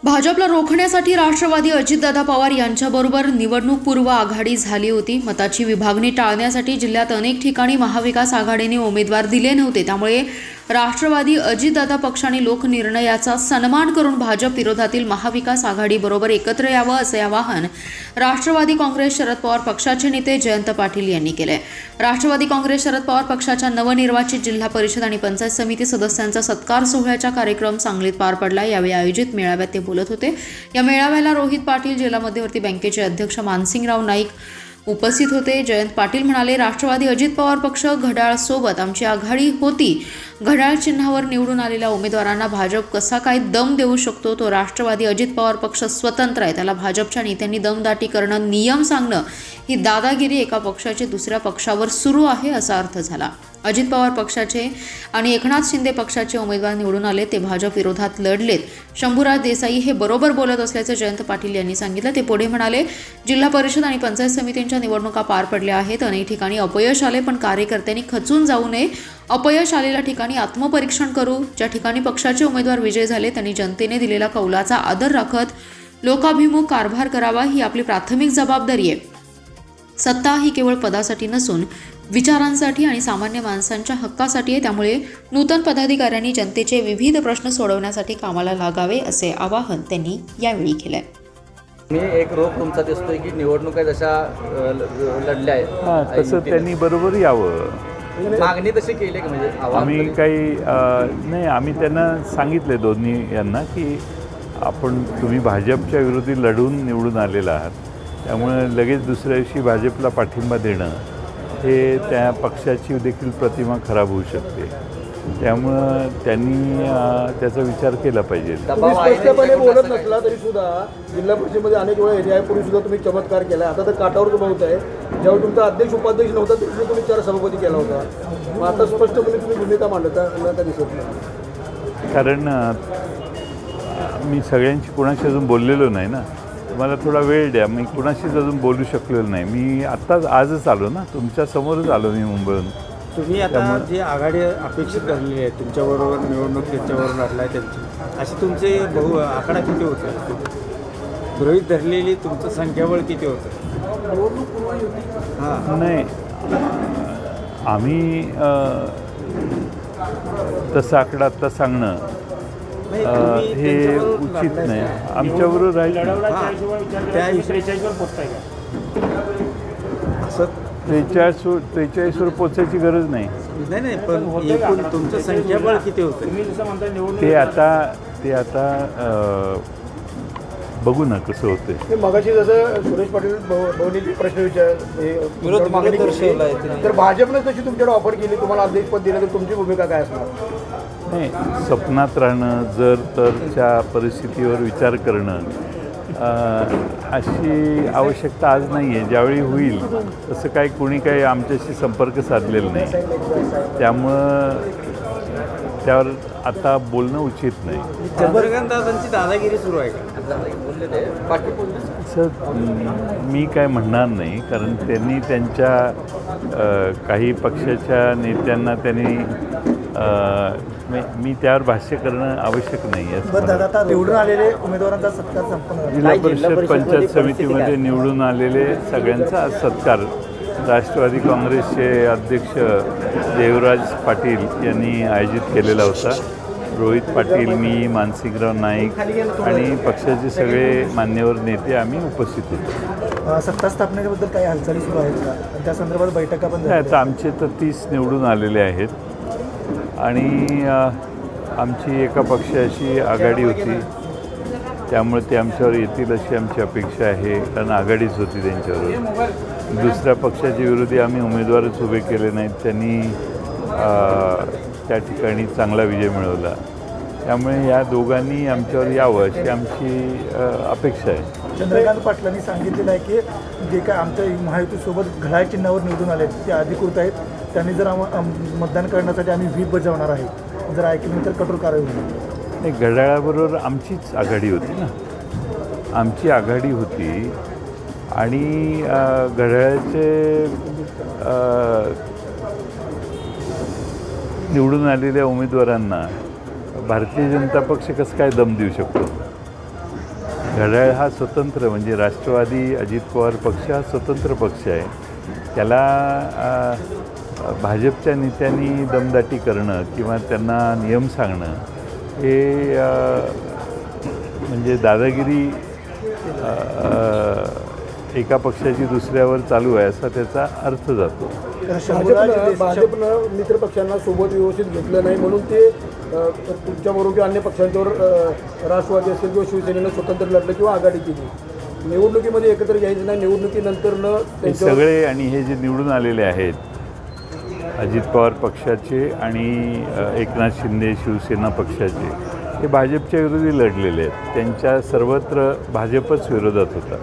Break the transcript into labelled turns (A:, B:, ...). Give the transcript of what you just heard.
A: भाजपला रोखण्यासाठी राष्ट्रवादी अजितदादा पवार यांच्याबरोबर निवडणूकपूर्व आघाडी झाली होती. मताची विभागणी टाळण्यासाठी जिल्ह्यात अनेक ठिकाणी महाविकास आघाडीने उमेदवार दिले नव्हते. त्यामुळे राष्ट्रवादी अजितदादा पक्षाने लोकनिर्णयाचा सन्मान करून भाजप विरोधातील महाविकास आघाडीबरोबर एकत्र यावं असे आवाहन राष्ट्रवादी काँग्रेस शरद पवार पक्षाचे नेते जयंत पाटील यांनी केले. राष्ट्रवादी काँग्रेस शरद पवार पक्षाच्या नवनिर्वाचित जिल्हा परिषद आणि पंचायत समिती सदस्यांचा सत्कार सोहळ्याचा कार्यक्रम सांगलीत पार पडला. यावेळी आयोजित मेळाव्यात ते बोलत होते. या मेळाव्याला रोहित पाटील, जिल्हा मध्यवर्ती बँकेचे अध्यक्ष मानसिंगराव नाईक उपस्थित होते. जयंत पाटील म्हणाले, राष्ट्रवादी अजित पवार पक्ष घड्याळसोबत आमची आघाडी होती. घड्याळ चिन्हावर निवडून आलेल्या उमेदवारांना भाजप कसा काय दम देऊ शकतो? तो राष्ट्रवादी अजित पवार पक्ष स्वतंत्र आहे. त्याला भाजपच्या नेत्यांनी दमदाटी करणं, नियम सांगणं ही दादागिरी एका पक्षाचे दुसऱ्या पक्षावर सुरू आहे असा अर्थ झाला. अजित पवार पक्षाचे आणि एकनाथ शिंदे पक्षाचे उमेदवार निवडून आले, ते भाजप विरोधात लढलेत. शंभूराज देसाई हे बरोबर बोलत असल्याचं जयंत पाटील यांनी सांगितलं. ते पुढे म्हणाले, जिल्हा परिषद आणि पंचायत समितींच्या निवडणुका पार पडल्या आहेत. अनेक ठिकाणी अपयश आले, पण कार्यकर्त्यांनी खचून जाऊ नये. अपयश आलेल्या ठिकाणी आत्मपरीक्षण करू. ज्या ठिकाणी पक्षाचे उमेदवार विजय झाले त्यांनी जनतेने दिलेला कौलाचा आदर राखत लोकाभिमुख कारभार करावा, ही आपली प्राथमिक जबाबदारी आहे. सत्ता ही केवळ पदासाठी नसून विचारांसाठी आणि सामान्य माणसांच्या हक्कासाठी आहे. त्यामुळे नूतन पदाधिकाऱ्यांनी जनतेचे विविध प्रश्न सोडवण्यासाठी कामाला लागावे असे आवाहन त्यांनी यावेळी केले.
B: मी एक रोग तुमचा दिसतोय की निवडणुका जशा लढल्या आहेत
C: तसं त्यांनी बरोबर यावं.
B: मागणी तशी केली की म्हणजे
C: आम्ही काही नाही, आम्ही त्यांना सांगितले दोन्ही यांना की तुम्ही भाजपच्या विरोधी लढून निवडून आलेला आहात. त्यामुळे लगेच दुसऱ्या दिवशी भाजपला पाठिंबा देणं हे त्या पक्षाची देखील प्रतिमा खराब होऊ शकते. त्यामुळं त्यांनी त्याचा विचार केला पाहिजे.
D: तुम्ही स्पष्टपणे बोलत नसला तरी सुद्धा जिल्हा परिषदेमध्ये अनेक वेळा यापूर्वी सुद्धा तुम्ही चमत्कार केला. आता तर काठावर उभा होत आहे. ज्यावेळी तुमचा अध्यक्ष उपाध्यक्ष नव्हता तरी तुम्ही 4 सभापती केला होता. मग आता स्पष्टपणे तुम्ही भूमिका मांडता का दिसत नाही?
C: कारण मी सगळ्यांशी कुणाशी अजून बोललेलो नाही ना. मला थोडा वेळ द्या. मी कुणाशीच अजून बोलू शकलेलो नाही. मी आजच आलो ना, तुमच्या समोरच आलो मी मुंबईहून.
E: तुम्ही आता जी आघाडी अपेक्षित धरलेली आहे तुमच्याबरोबर निवडणूक त्यांच्याबरोबर लढला आहे त्यांची, अशी तुमचे आकडा किती होतं? गृहीत धरलेली तुमचं संख्याबळ किती होतं? हां
C: नाही, आम्ही तसा आकडा आत्ता सांगणं हे उचित नाही. आमच्याबरोबर राहील
E: त्या
C: 43वर पोचायची गरज नाही.
E: नाही, पण एकूण तुमचं संख्याबळ किती होतं?
C: ते आता बघू ना कसं होतं.
D: मगाशी जसं सुरेश पाटील भवनीचे प्रश्न मागणी दर्शवला तर भाजपने तशी तुमच्याकडे ऑफर केली, तुम्हाला अध्यक्षपद दिलं, तर तुमची भूमिका काय असणार?
C: नाही, स्वप्नात राहणं, जर तरच्या परिस्थितीवर विचार करणं अशी आवश्यकता आज नाही आहे. ज्यावेळी होईल तसं काही आमच्याशी संपर्क साधलेला नाही. त्यामुळं त्यावर आता बोलणं उचित नाही.
E: चंद्रकांतदादांची दादागिरी सुरू आहे का?
C: असं मी काय म्हणणार नाही, कारण त्यांनी त्यांच्या काही पक्षाच्या नेत्यांना मी त्यावर भाष्य करणं आवश्यक नाही आहे.
D: निवडून आलेले उमेदवारांचा सत्कार संपन्न
C: जिल्हा परिषद पंचायत समितीमध्ये निवडून आलेले सगळ्यांचा आज सत्कार राष्ट्रवादी काँग्रेसचे अध्यक्ष देवराज पाटील यांनी आयोजित केलेला होता. रोहित पाटील, मी, मानसिंगराव नाईक आणि पक्षाचे सगळे मान्यवर नेते आम्ही उपस्थित होतो.
D: सत्ता स्थापनेबद्दल काही हालचाली सुरू आहेत का? त्या संदर्भात बैठका पण
C: आता आमचे तर 30 निवडून आलेले आहेत आणि आमची एका पक्षाची आघाडी होती. त्यामुळे ते आमच्यावर येतील अशी आमची अपेक्षा आहे, कारण आघाडीच होती त्यांच्यावर. दुसऱ्या पक्षाच्या विरोधी आम्ही उमेदवारच उभे केले नाहीत. त्यांनी त्या ठिकाणी चांगला विजय मिळवला. त्यामुळे या दोघांनी आमच्यावर यावं अशी आमची अपेक्षा आहे.
D: चंद्रकांत पाटलांनी सांगितलेलं आहे की जे काय आमच्या महायुतीसोबत घड्याळ चिन्हावर निवडून आले ते अधिकृत आहेत. त्यांनी जर मतदान करण्यासाठी आम्ही व्हीप बजावणार आहे, जर ऐकलं तर कठोर कारवाई होईल.
C: नाही, घड्याळाबरोबर आमचीच आघाडी होती ना. आमची आघाडी होती आणि घड्याळाचे निवडून आलेल्या उमेदवारांना भारतीय जनता पक्ष कसं काय दम देऊ शकतो? घड्याळ हा स्वतंत्र म्हणजे राष्ट्रवादी अजित पवार पक्ष हा स्वतंत्र पक्ष आहे. त्याला भाजपच्या नेत्यांनी दमदाटी करणं किंवा त्यांना नियम सांगणं हे म्हणजे दादागिरी एका पक्षाची दुसऱ्यावर चालू आहे असा त्याचा अर्थ जातो.
D: भाजपनं मित्र पक्षांना सोबत व्यवस्थित घेतलं नाही म्हणून ते तुमच्याबरोबर किंवा अन्य पक्षांच्यावर राष्ट्रवादी असेल किंवा शिवसेनेनं स्वतंत्र लढलं किंवा आघाडी केली. निवडणुकीमध्ये एकत्र घ्यायचं नाही, निवडणुकीनंतरनं
C: हे सगळे आणि हे जे निवडून आलेले आहेत अजित पवार पक्षाचे आणि एकनाथ शिंदे शिवसेना पक्षाचे हे भाजपच्या विरोधी लढलेले आहेत. त्यांच्या सर्वत्र भाजपच विरोधात होता.